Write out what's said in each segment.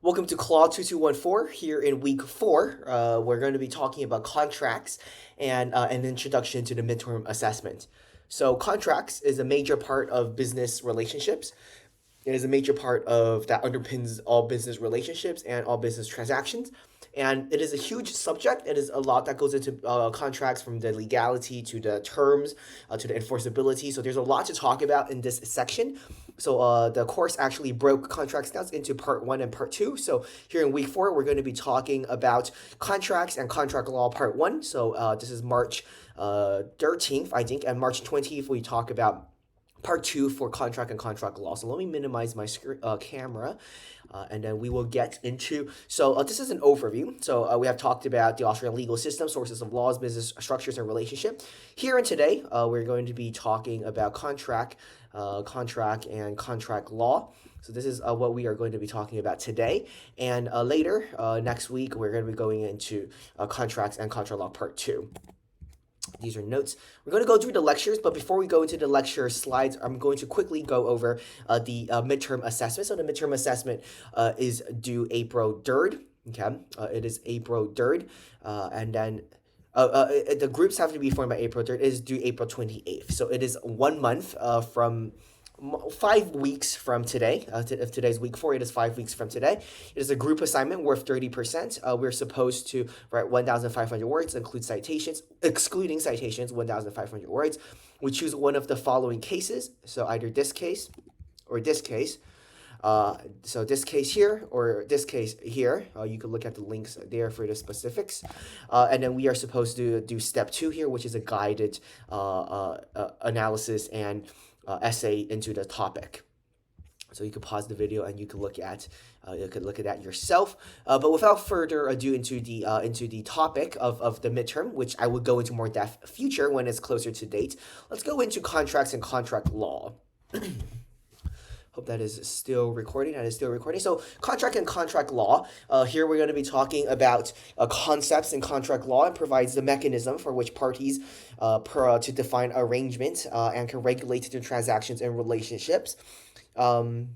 Welcome to CLAW2214 here in week 4. We're going to be talking about contracts and an introduction to the midterm assessment. So, contracts is a major part of business relationships. It is a major part of that underpins all business relationships and all business transactions. And it is a huge subject. It is a lot that goes into contracts, from the legality to the terms to the enforceability. So there's a lot to talk about in this section. So the course actually broke contracts down into part 1 and part 2. So here in week 4, we're going to be talking about contracts and contract law part 1. So this is March 13th, I think, and March 20th we talk about part 2 for contract and contract law. So let me minimize my camera, and then we will get into. So this is an overview. So we have talked about the Austrian legal system, sources of laws, business structures, and relationship. Here and today, we're going to be talking about contract and contract law. So this is what we are going to be talking about today. And later, next week, we're going to be going into contracts and contract law part 2. These are notes. We're going to go through the lectures, but before we go into the lecture slides, I'm going to quickly go over the midterm assessment. So the midterm assessment is due April 3rd. Okay, it is April 3rd, and then the groups have to be formed by April 3rd. It is due April 28th. So it is 1 month from 5 weeks from today. If today's week 4, it is 5 weeks from today. It is a group assignment worth 30%. We're supposed to write 1,500 words, excluding citations, 1,500 words. We choose one of the following cases. So either this case or this case. So this case here or this case here. You can look at the links there for the specifics. And then we are supposed to do step 2 here, which is a guided analysis and essay into the topic. So you can pause the video and you can look at that yourself. But without further ado, into the topic of the midterm, which I will go into more depth future when it's closer to date. Let's go into contracts and contract law. Hope that is still recording. That is still recording. So contract and contract law. Here we're going to be talking about concepts in contract law, and provides the mechanism for which parties to define arrangements and can regulate the transactions and relationships. So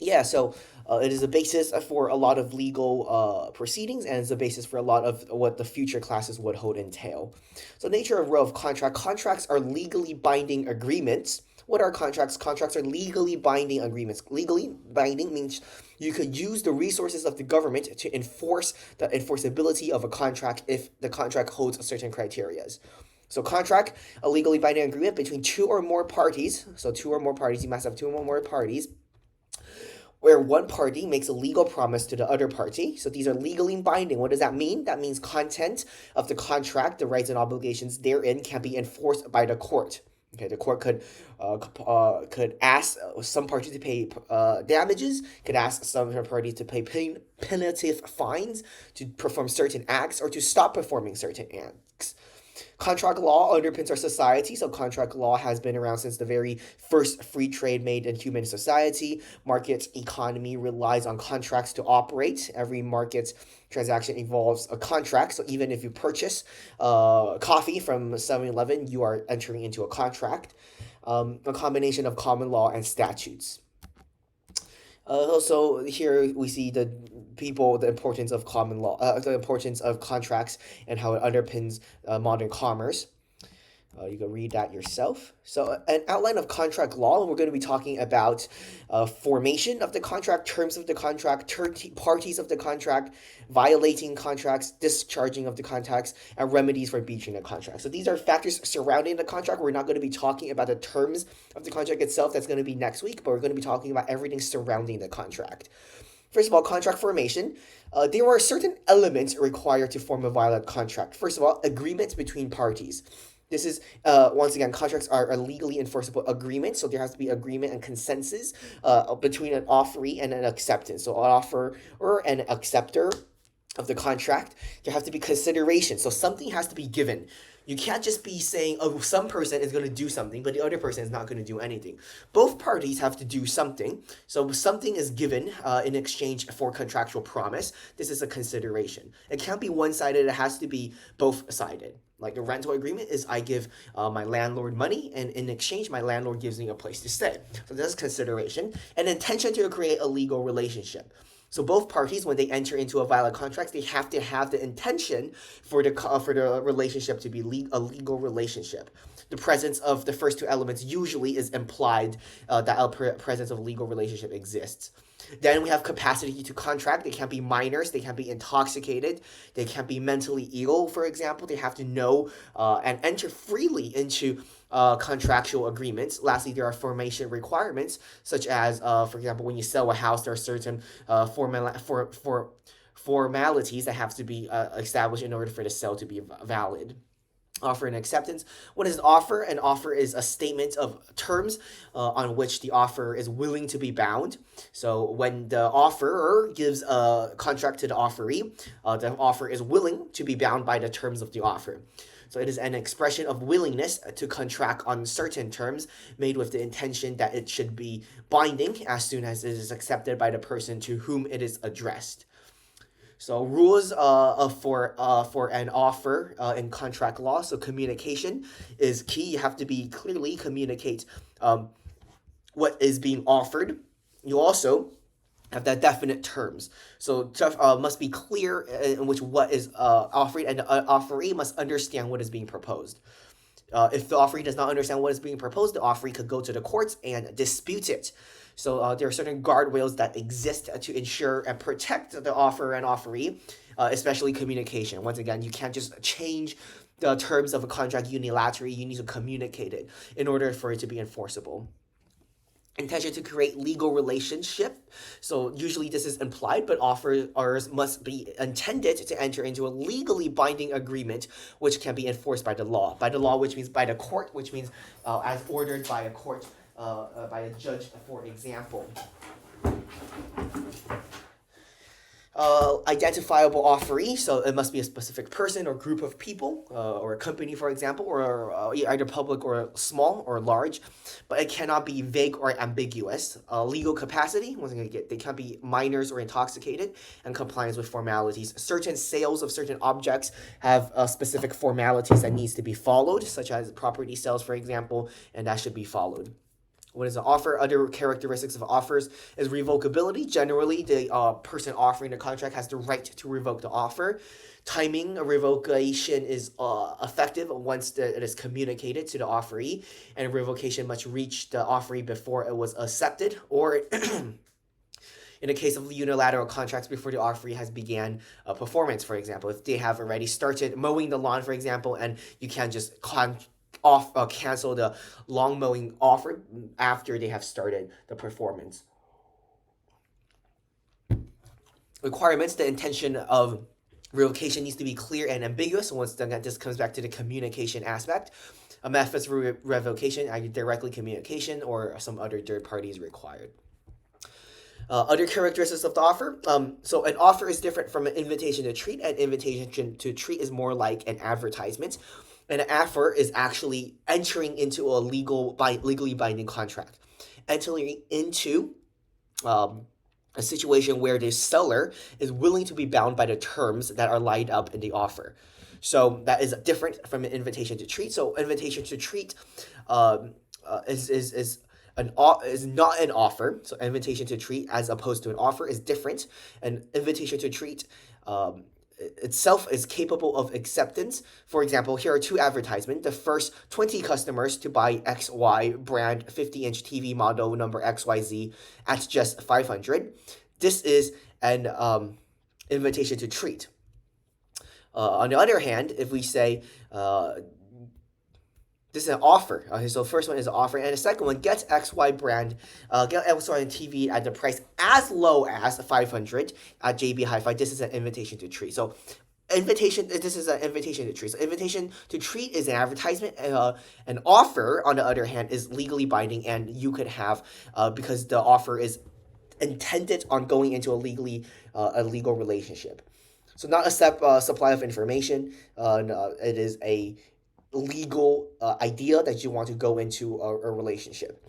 it is a basis for a lot of legal proceedings, and it's a basis for a lot of what the future classes would entail. So nature of role of contract. Contracts are legally binding agreements. What are contracts? Contracts are legally binding agreements. Legally binding means you could use the resources of the government to enforce the enforceability of a contract if the contract holds certain criteria. So contract, a legally binding agreement between two or more parties. So two or more parties, you must have two or more parties, where one party makes a legal promise to the other party. So these are legally binding. What does that mean? That means content of the contract, the rights and obligations therein, can be enforced by the court. Okay, the court could ask some parties to pay damages, could ask some parties to pay punitive fines, to perform certain acts, or to stop performing certain acts. Contract law underpins our society. So contract law has been around since the very first free trade made in human society. Market economy relies on contracts to operate. Every market transaction involves a contract. So even if you purchase coffee from 7-Eleven, you are entering into a contract. A combination of common law and statutes. Also, here we see the importance of common law, the importance of contracts, and how it underpins modern commerce. You can read that yourself. So an outline of contract law, we're going to be talking about formation of the contract, terms of the contract, parties of the contract, violating contracts, discharging of the contracts, and remedies for breaching the contract. So these are factors surrounding the contract. We're not going to be talking about the terms of the contract itself. That's going to be next week, but we're going to be talking about everything surrounding the contract. First of all, contract formation. There are certain elements required to form a valid contract. First of all, agreements between parties. This is, once again, contracts are a legally enforceable agreement, so there has to be agreement and consensus between an offeree and an acceptance. So an offerer and an acceptor of the contract, there has to be consideration. So something has to be given. You can't just be saying, oh, some person is going to do something, but the other person is not going to do anything. Both parties have to do something. So something is given in exchange for contractual promise. This is a consideration. It can't be one-sided. It has to be both-sided. Like the rental agreement is I give my landlord money, and in exchange, my landlord gives me a place to stay. So that's consideration. And intention to create a legal relationship. So both parties, when they enter into a valid contract, they have to have the intention for the relationship to be a legal relationship. The presence of the first two elements usually is implied that a presence of legal relationship exists. Then we have capacity to contract. They can't be minors. They can't be intoxicated. They can't be mentally ill, for example. They have to know and enter freely into contractual agreements. Lastly, there are formation requirements, such as, for example, when you sell a house, there are certain formalities that have to be established in order for the sale to be valid. Offer and acceptance. What is an offer? An offer is a statement of terms on which the offerer is willing to be bound. So when the offerer gives a contract to the offeree, the offer is willing to be bound by the terms of the offer. So it is an expression of willingness to contract on certain terms made with the intention that it should be binding as soon as it is accepted by the person to whom it is addressed. So rules for an offer in contract law. So communication is key. You have to be clearly communicate what is being offered. You also have that definite terms. So must be clear in which what is offered, and the offeree must understand what is being proposed. If the offeree does not understand what is being proposed, the offeree could go to the courts and dispute it. So there are certain guardrails that exist to ensure and protect the offerer and offeree, especially communication. Once again, you can't just change the terms of a contract unilaterally. You need to communicate it in order for it to be enforceable. Intention to create legal relationship. So usually this is implied, but offerers must be intended to enter into a legally binding agreement, which can be enforced by the law. By the law, which means by the court, which means as ordered by a court, by a judge, for example. Identifiable offeree, so it must be a specific person or group of people, or a company, for example, or either public or small or large, but it cannot be vague or ambiguous. Legal capacity, once again, they can't be minors or intoxicated, and compliance with formalities. Certain sales of certain objects have specific formalities that needs to be followed, such as property sales, for example, and that should be followed. What is an offer? Other characteristics of offers is revocability. Generally, the person offering the contract has the right to revoke the offer. Timing, a revocation is effective once it is communicated to the offeree, and revocation must reach the offeree before it was accepted, or in the case of unilateral contracts, before the offeree has began performance, for example. If they have already started mowing the lawn, for example, and you can't just cancel the lawn mowing offer after they have started the performance. Requirements: the intention of revocation needs to be clear and ambiguous. So once again, this comes back to the communication aspect. A method of revocation, either directly communication or some other third party is required. Other characteristics of the offer. So an offer is different from an invitation to treat. An invitation to treat is more like an advertisement. And an offer is actually entering into a legally binding contract. Entering into a situation where the seller is willing to be bound by the terms that are lined up in the offer. So that is different from an invitation to treat. So invitation to treat is not an offer. So invitation to treat as opposed to an offer is different. An invitation to treat itself is capable of acceptance. For example, here are two advertisements. The first, 20 customers to buy XY brand 50-inch TV model number XYZ at just $500. This is an invitation to treat. On the other hand, if we say this is an offer. So first one is an offer, and the second one, get XY brand, get XY TV at the price as low as 500 at JB Hi-Fi. This is an invitation to treat. So this is an invitation to treat. So invitation to treat is an advertisement. An offer, on the other hand, is legally binding, and you could have because the offer is intended on going into a legal relationship. So not a supply of information. It is a legal idea that you want to go into a relationship.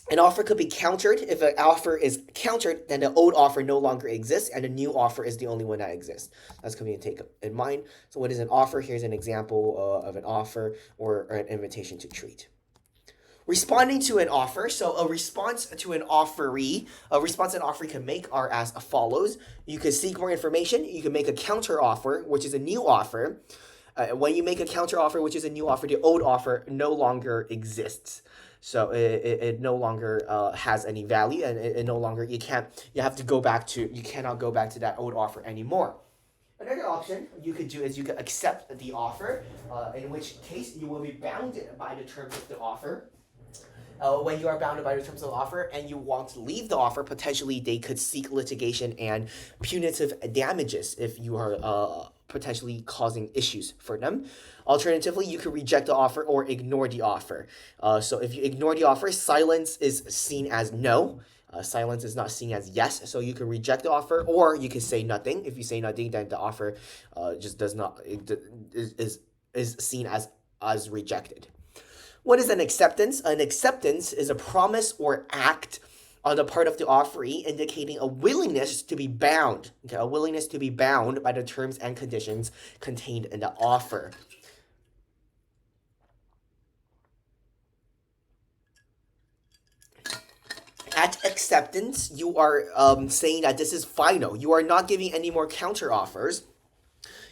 An offer could be countered. If an offer is countered, then the old offer no longer exists, and the new offer is the only one that exists. That's something to take in mind. So what is an offer? Here's an example of an offer or an invitation to treat. Responding to an offer. So a response to an offeree, a response an offeree can make are as follows. You can seek more information. You can make a counter offer, which is a new offer. When you make a counter offer, which is a new offer, the old offer no longer exists. So it no longer has any value, and it no longer, you cannot go back to that old offer anymore. Another option you could do is you could accept the offer, in which case you will be bounded by the terms of the offer. When you are bounded by the terms of the offer and you want to leave the offer, potentially they could seek litigation and punitive damages if you are potentially causing issues for them. Alternatively, you could reject the offer or ignore the offer. So if you ignore the offer, silence is seen as no. Silence is not seen as yes. So you can reject the offer, or you can say nothing. If you say nothing, then the offer just does not is seen as rejected. What is an acceptance? An acceptance is a promise or act on the part of the offeree indicating a willingness to be bound. Okay, a willingness to be bound by the terms and conditions contained in the offer. At acceptance, you are saying that this is final. You are not giving any more counter offers.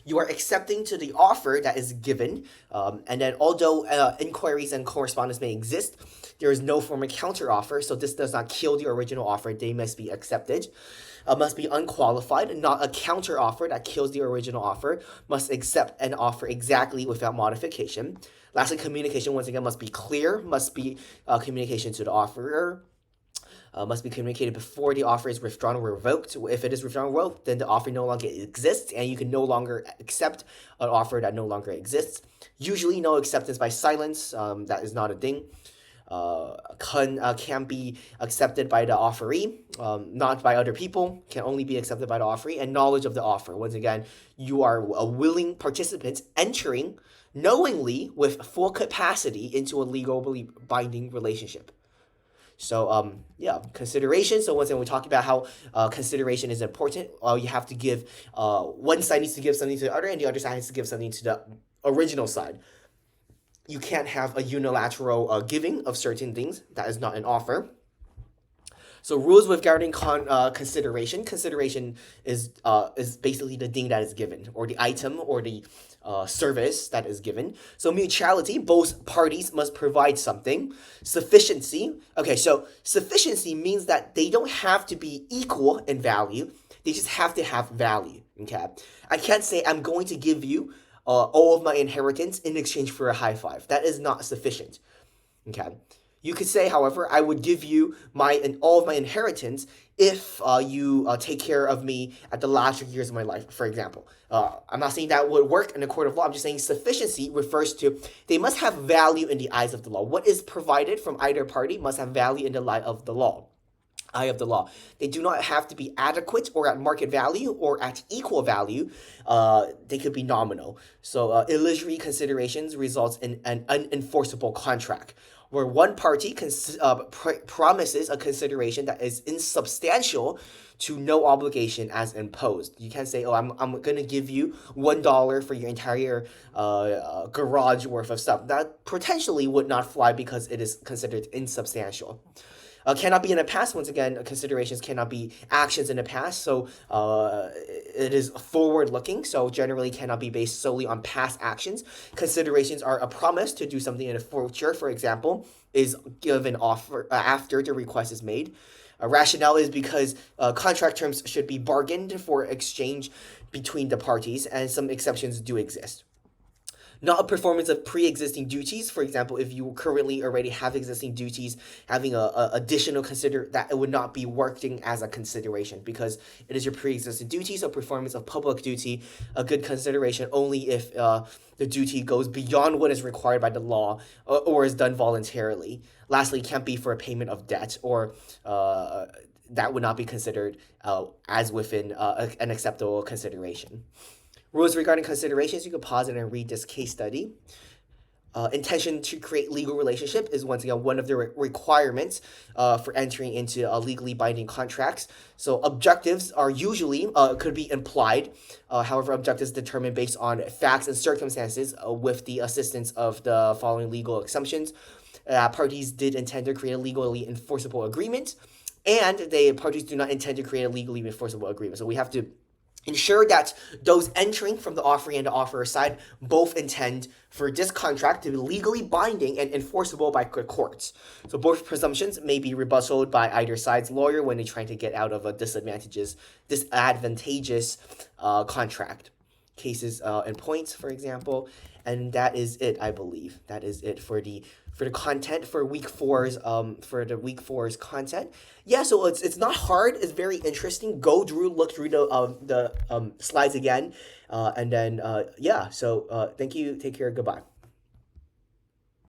You are accepting to the offer that is given, and then although inquiries and correspondence may exist, there is no formal counter offer, so this does not kill the original offer. They must be accepted. Must be unqualified, not a counter offer that kills the original offer. Must accept an offer exactly without modification. Lastly, communication, once again, must be clear. Must be communication to the offerer. Must be communicated before the offer is withdrawn or revoked. If it is withdrawn or revoked, then the offer no longer exists, and you can no longer accept an offer that no longer exists. Usually, no acceptance by silence. That is not a thing. Can be accepted by the offeree, not by other people. Can only be accepted by the offeree, and knowledge of the offer. Once again, you are a willing participant entering knowingly with full capacity into a legally binding relationship. So, consideration. So once again, we talked about how consideration is important. You have to give, one side needs to give something to the other, and the other side has to give something to the original side. You can't have a unilateral giving of certain things. That is not an offer. So rules regarding consideration. Consideration is basically the thing that is given, or the item, or the service that is given. So mutuality, both parties must provide something. Sufficiency. Okay, so sufficiency means that they don't have to be equal in value. They just have to have value. Okay, I can't say I'm going to give you all of my inheritance in exchange for a high five. That is not sufficient. Okay. You could say, however, I would give you all of my inheritance if you take care of me at the last years of my life, for example. I'm not saying that would work in a court of law. I'm just saying sufficiency refers to they must have value in the eyes of the law. What is provided from either party must have value in the light of the law. Eye of the law. They do not have to be adequate or at market value or at equal value. They could be nominal. So illusory considerations results in an unenforceable contract, where one party promises a consideration that is insubstantial to no obligation as imposed. You can't say, oh, I'm going to give you $1 for your entire garage worth of stuff. That potentially would not fly because it is considered insubstantial. Cannot be in the past. Once again, considerations cannot be actions in the past. So it is forward looking. So generally cannot be based solely on past actions. Considerations are a promise to do something in the future. For example, is given offer after the request is made. Rationale is because contract terms should be bargained for exchange between the parties, and some exceptions do exist. Not a performance of pre-existing duties. For example, if you currently already have existing duties, having a additional that it would not be working as a consideration because it is your pre-existing duty. So performance of public duty, a good consideration only if the duty goes beyond what is required by the law or is done voluntarily. Lastly, can't be for a payment of debt, or that would not be considered as within an acceptable consideration. Rules regarding considerations, you can pause it and read this case study. Intention to create legal relationship is once again one of the requirements for entering into legally binding contracts. So objectives are usually, could be implied. However, objectives determined based on facts and circumstances with the assistance of the following legal assumptions. parties did intend to create a legally enforceable agreement, and the parties do not intend to create a legally enforceable agreement. So we have to ensure that those entering from the offering and the offerer side both intend for this contract to be legally binding and enforceable by courts. So both presumptions may be rebutted by either side's lawyer when they're trying to get out of a disadvantageous contract. Cases and points, for example, and that is it. I believe that is it for the content for week four's content. Yeah, so it's not hard. It's very interesting. Look through the slides again, and then yeah. So thank you. Take care. Goodbye.